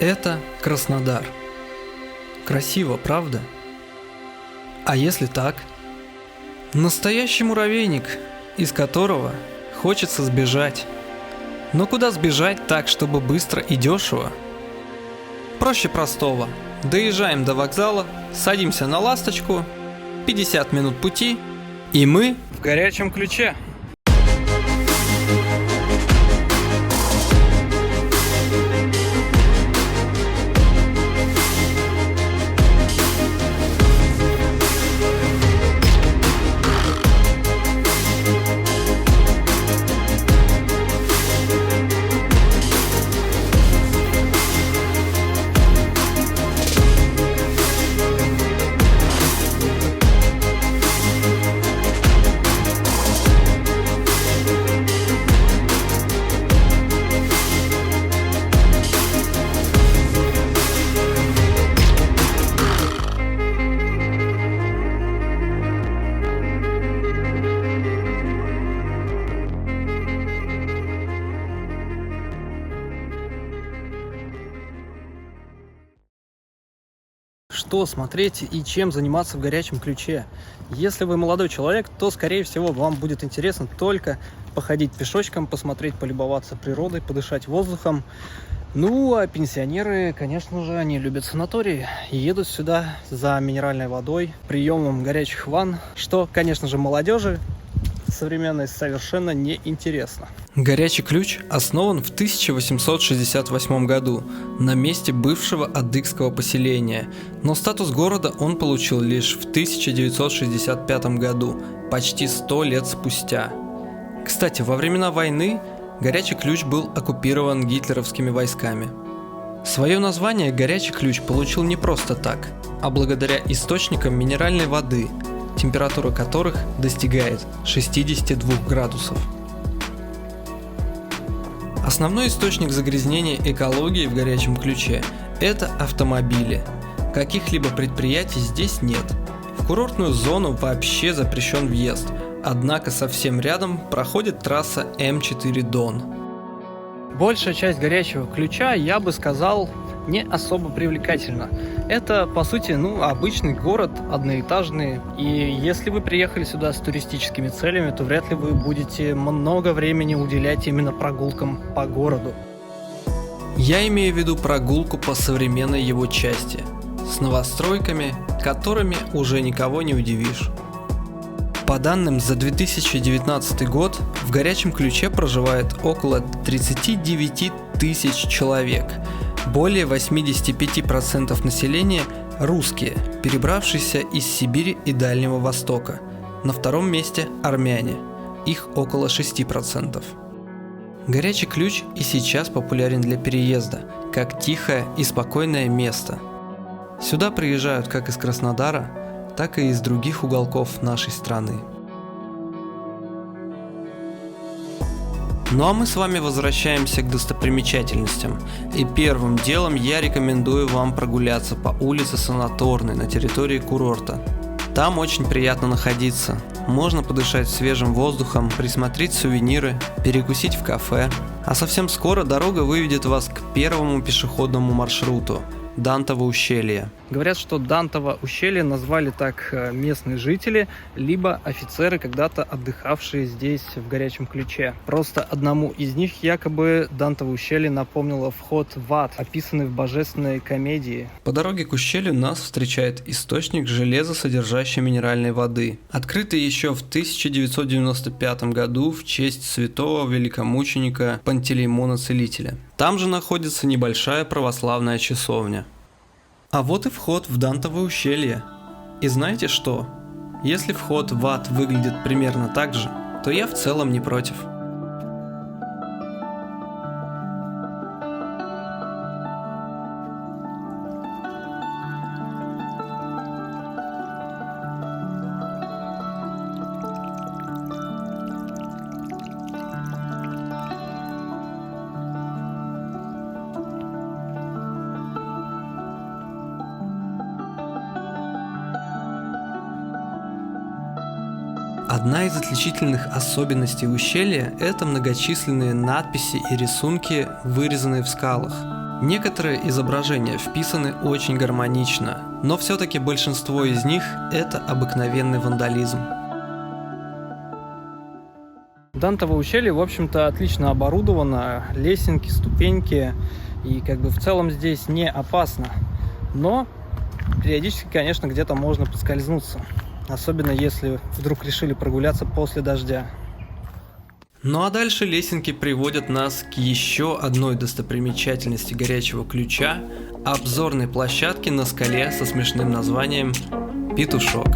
Это Краснодар. Красиво, правда? А если так? Настоящий муравейник, из которого хочется сбежать. Но куда сбежать так, чтобы быстро и дешево? Проще простого. Доезжаем до вокзала, садимся на ласточку, 50 минут пути, и мы в горячем ключе. Что смотреть и чем заниматься в горячем ключе? Если вы молодой человек, то, скорее всего, вам будет интересно только походить пешочком, посмотреть, полюбоваться природой, подышать воздухом. Ну, а пенсионеры, конечно же, они любят санатории и едут сюда за минеральной водой, приемом горячих ванн, что, конечно же, молодежи современной совершенно не интересно. Горячий ключ основан в 1868 году на месте бывшего адыгского поселения, но статус города он получил лишь в 1965 году, почти 100 лет спустя. Кстати, во времена войны Горячий ключ был оккупирован гитлеровскими войсками. Свое название Горячий ключ получил не просто так, а благодаря источникам минеральной воды, температура которых достигает 62 градусов. Основной источник загрязнения экологии в горячем ключе – это автомобили. Каких-либо предприятий здесь нет. В курортную зону вообще запрещен въезд, однако совсем рядом проходит трасса М4 Дон. Большая часть горячего ключа, я бы сказал, не особо привлекательна. Это, по сути, обычный город, одноэтажный, и если вы приехали сюда с туристическими целями, то вряд ли вы будете много времени уделять именно прогулкам по городу. Я имею в виду прогулку по современной его части, с новостройками, которыми уже никого не удивишь. По данным за 2019 год в горячем ключе проживает около 39 тысяч человек. Более 85% населения – русские, перебравшиеся из Сибири и Дальнего Востока. На втором месте – армяне, их около 6%. Горячий ключ и сейчас популярен для переезда, как тихое и спокойное место. Сюда приезжают как из Краснодара, так и из других уголков нашей страны. Ну а мы с вами возвращаемся к достопримечательностям. И первым делом я рекомендую вам прогуляться по улице Санаторной на территории курорта. Там очень приятно находиться. Можно подышать свежим воздухом, присмотреть сувениры, перекусить в кафе. А совсем скоро дорога выведет вас к первому пешеходному маршруту – Дантово ущелье. Говорят, что Дантово ущелье назвали так местные жители, либо офицеры, когда-то отдыхавшие здесь в горячем ключе. Просто одному из них якобы Дантово ущелье напомнило вход в ад, описанный в божественной комедии. По дороге к ущелью нас встречает источник железосодержащей минеральной воды, открытый еще в 1995 году в честь святого великомученика Пантелеймона Целителя. Там же находится небольшая православная часовня. А вот и вход в Дантово ущелье. И знаете что? Если вход в ад выглядит примерно так же, то я в целом не против. Одна из отличительных особенностей ущелья – это многочисленные надписи и рисунки, вырезанные в скалах. Некоторые изображения вписаны очень гармонично, но все-таки большинство из них – это обыкновенный вандализм. Дантово ущелье, в общем-то, отлично оборудовано, лесенки, ступеньки, и как бы в целом здесь не опасно. Но периодически, конечно, где-то можно поскользнуться, особенно если вдруг решили прогуляться после дождя. Ну а дальше лесенки приводят нас к еще одной достопримечательности Горячего Ключа – обзорной площадке на скале со смешным названием «Петушок».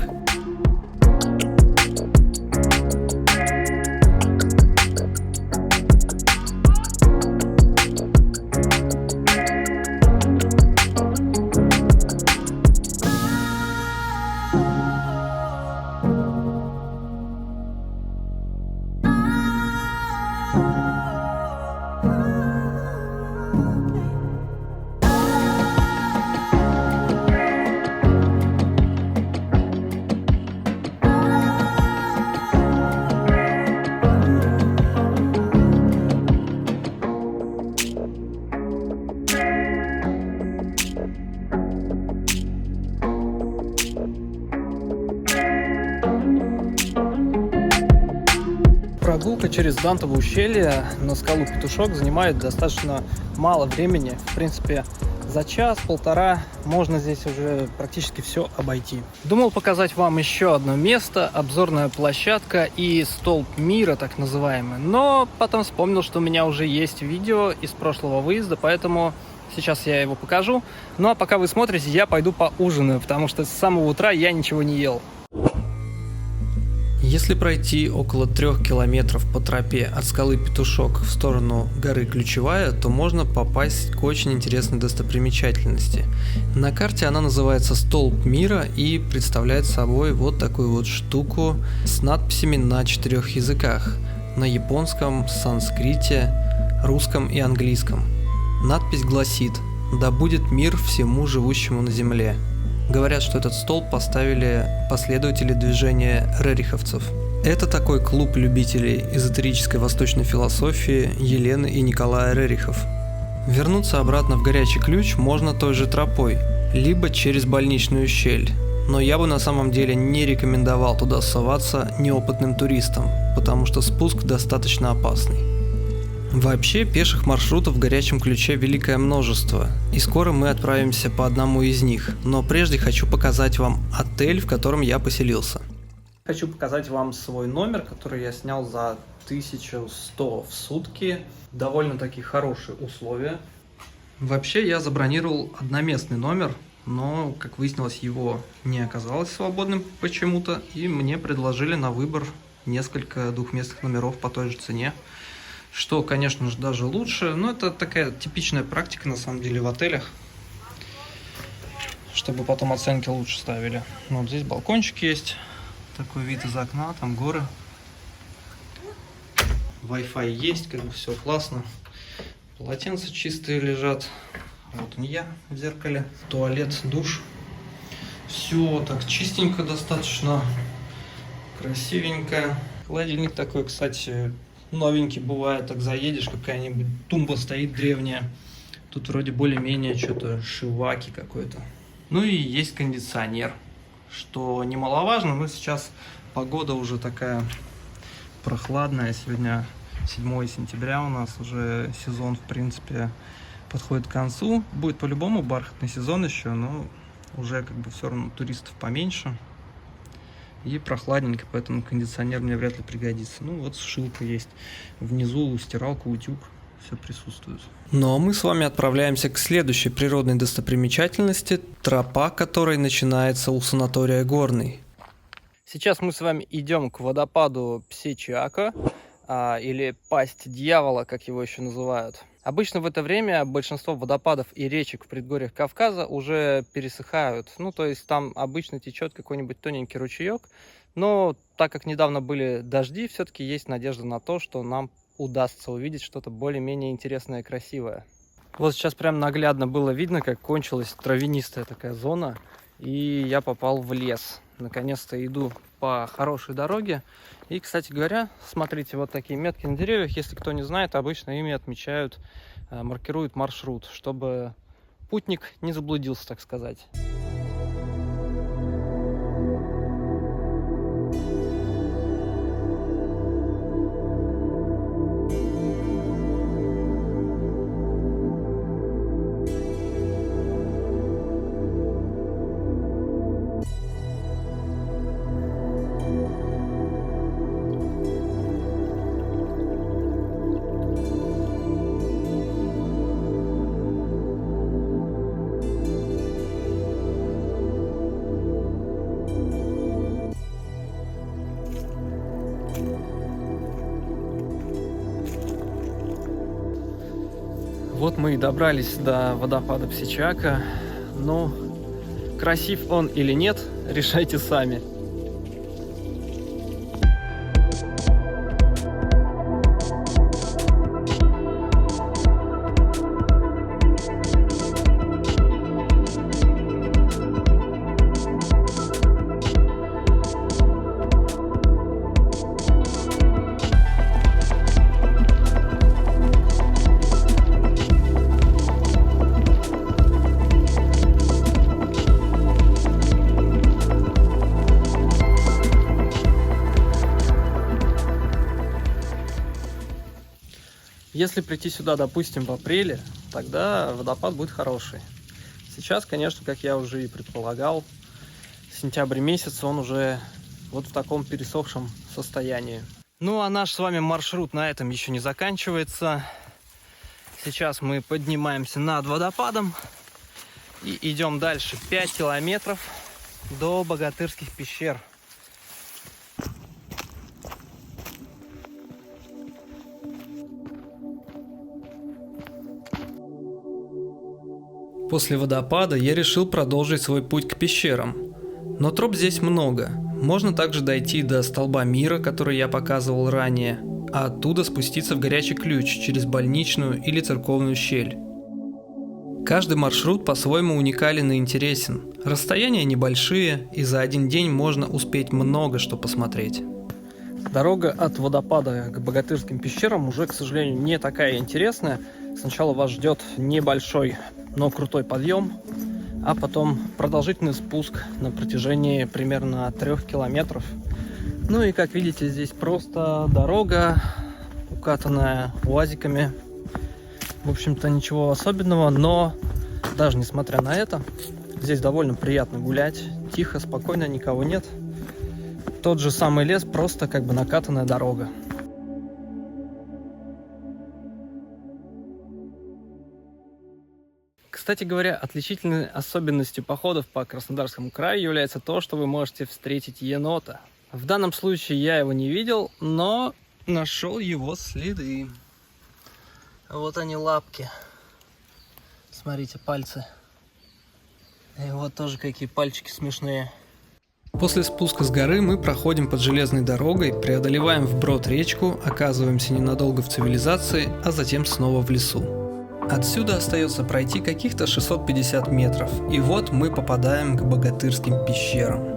Прогулка через Дантово ущелье на скалу Петушок занимает достаточно мало времени. В принципе, за час-полтора можно здесь уже практически все обойти. Думал показать вам еще одно место, обзорная площадка и столб мира, так называемый. Но потом вспомнил, что у меня уже есть видео из прошлого выезда, поэтому сейчас я его покажу. Ну а пока вы смотрите, я пойду поужинаю, потому что с самого утра я ничего не ел. Если пройти около 3 километров по тропе от скалы Петушок в сторону горы Ключевая, то можно попасть к очень интересной достопримечательности. На карте она называется «Столб мира» и представляет собой вот такую вот штуку с надписями на 4 языках – на японском, санскрите, русском и английском. Надпись гласит: «Да будет мир всему живущему на земле». Говорят, что этот столб поставили последователи движения рериховцев. Это такой клуб любителей эзотерической восточной философии Елены и Николая Рерихов. Вернуться обратно в Горячий Ключ можно той же тропой, либо через больничную щель. Но я бы на самом деле не рекомендовал туда соваться неопытным туристам, потому что спуск достаточно опасный. Вообще, пеших маршрутов в Горячем Ключе великое множество, и скоро мы отправимся по одному из них, но прежде хочу показать вам отель, в котором я поселился. Хочу показать вам свой номер, который я снял за 1100 в сутки. Довольно-таки хорошие условия. Вообще, я забронировал одноместный номер, но, как выяснилось, его не оказалось свободным почему-то, и мне предложили на выбор несколько двухместных номеров по той же цене. Что, конечно же, даже лучше, но это такая типичная практика, на самом деле, в отелях, чтобы потом оценки лучше ставили. Вот здесь балкончик есть, такой вид из окна, там горы. Wi-Fi есть, как бы все классно. Полотенца чистые лежат. Вот он я в зеркале. Туалет, душ. Все так чистенько достаточно, красивенько. Холодильник такой, кстати, новенький бывает, так заедешь, какая-нибудь тумба стоит древняя. Тут вроде более-менее что-то шиваки какой-то. Ну и есть кондиционер, что немаловажно, но сейчас погода уже такая прохладная. Сегодня 7 сентября у нас, уже сезон, в принципе, подходит к концу. Будет по-любому бархатный сезон еще, но уже как бы все равно туристов поменьше. И прохладненько, поэтому кондиционер мне вряд ли пригодится. Ну вот сушилка есть. Внизу стиралка, утюг. Все присутствует. Ну а мы с вами отправляемся к следующей природной достопримечательности, тропа которой начинается у санатория Горный. Сейчас мы с вами идем к водопаду Псечиака, или Пасть Дьявола, как его еще называют. Обычно в это время большинство водопадов и речек в предгорьях Кавказа уже пересыхают. Ну, то есть там обычно течет какой-нибудь тоненький ручеек. Но так как недавно были дожди, все-таки есть надежда на то, что нам удастся увидеть что-то более-менее интересное и красивое. Вот сейчас прям наглядно было видно, как кончилась травянистая такая зона, и я попал в лес. Наконец-то иду по хорошей дороге. И, кстати говоря, смотрите, вот такие метки на деревьях. Если кто не знает, обычно ими отмечают, маркируют маршрут, чтобы путник не заблудился, так сказать. Вот мы и добрались до водопада Псичака. Ну, красив он или нет, решайте сами. Если прийти сюда, допустим, в апреле, тогда водопад будет хороший. Сейчас, конечно, как я уже и предполагал, сентябрь месяц он уже вот в таком пересохшем состоянии. Ну а наш с вами маршрут на этом еще не заканчивается. Сейчас мы поднимаемся над водопадом и идем дальше 5 километров до Богатырских пещер. После водопада я решил продолжить свой путь к пещерам. Но троп здесь много. Можно также дойти до столба мира, который я показывал ранее, а оттуда спуститься в горячий ключ через больничную или церковную щель. Каждый маршрут по-своему уникален и интересен. Расстояния небольшие, и за один день можно успеть много что посмотреть. Дорога от водопада к Богатырским пещерам уже, к сожалению, не такая интересная. Сначала вас ждет небольшой, но крутой подъем, а потом продолжительный спуск на протяжении примерно 3 километров. Ну и как видите, здесь просто дорога, укатанная уазиками. В общем-то ничего особенного, но даже несмотря на это, здесь довольно приятно гулять. Тихо, спокойно, никого нет. Тот же самый лес, просто как бы накатанная дорога. Кстати говоря, отличительной особенностью походов по Краснодарскому краю является то, что вы можете встретить енота. В данном случае я его не видел, но нашел его следы. Вот они, лапки. Смотрите, пальцы. И вот тоже какие пальчики смешные. После спуска с горы мы проходим под железной дорогой, преодолеваем вброд речку, оказываемся ненадолго в цивилизации, а затем снова в лесу. Отсюда остается пройти каких-то 650 метров, и вот мы попадаем к Богатырским пещерам.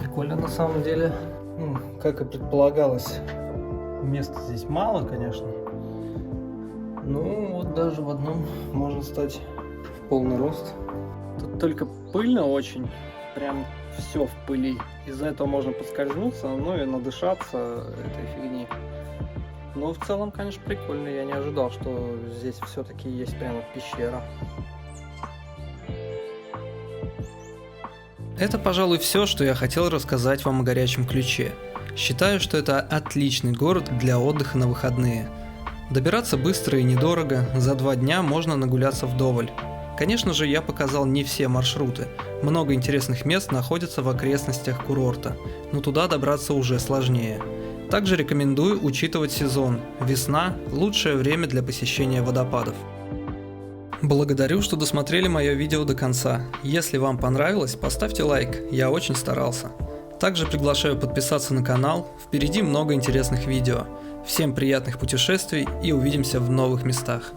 Прикольно на самом деле. Как и предполагалось, места здесь мало, конечно. Ну, вот даже в одном можно стать в полный рост. Тут только пыльно очень, прям все в пыли. Из-за этого можно поскользнуться, ну и надышаться этой фигни. Но в целом, конечно, прикольно. Я не ожидал, что здесь все-таки есть прямо пещера. Это, пожалуй, все, что я хотел рассказать вам о Горячем Ключе. Считаю, что это отличный город для отдыха на выходные. Добираться быстро и недорого, за 2 дня можно нагуляться вдоволь. Конечно же, я показал не все маршруты, много интересных мест находятся в окрестностях курорта, но туда добраться уже сложнее. Также рекомендую учитывать сезон, весна – лучшее время для посещения водопадов. Благодарю, что досмотрели мое видео до конца. Если вам понравилось, поставьте лайк, я очень старался. Также приглашаю подписаться на канал, впереди много интересных видео. Всем приятных путешествий и увидимся в новых местах.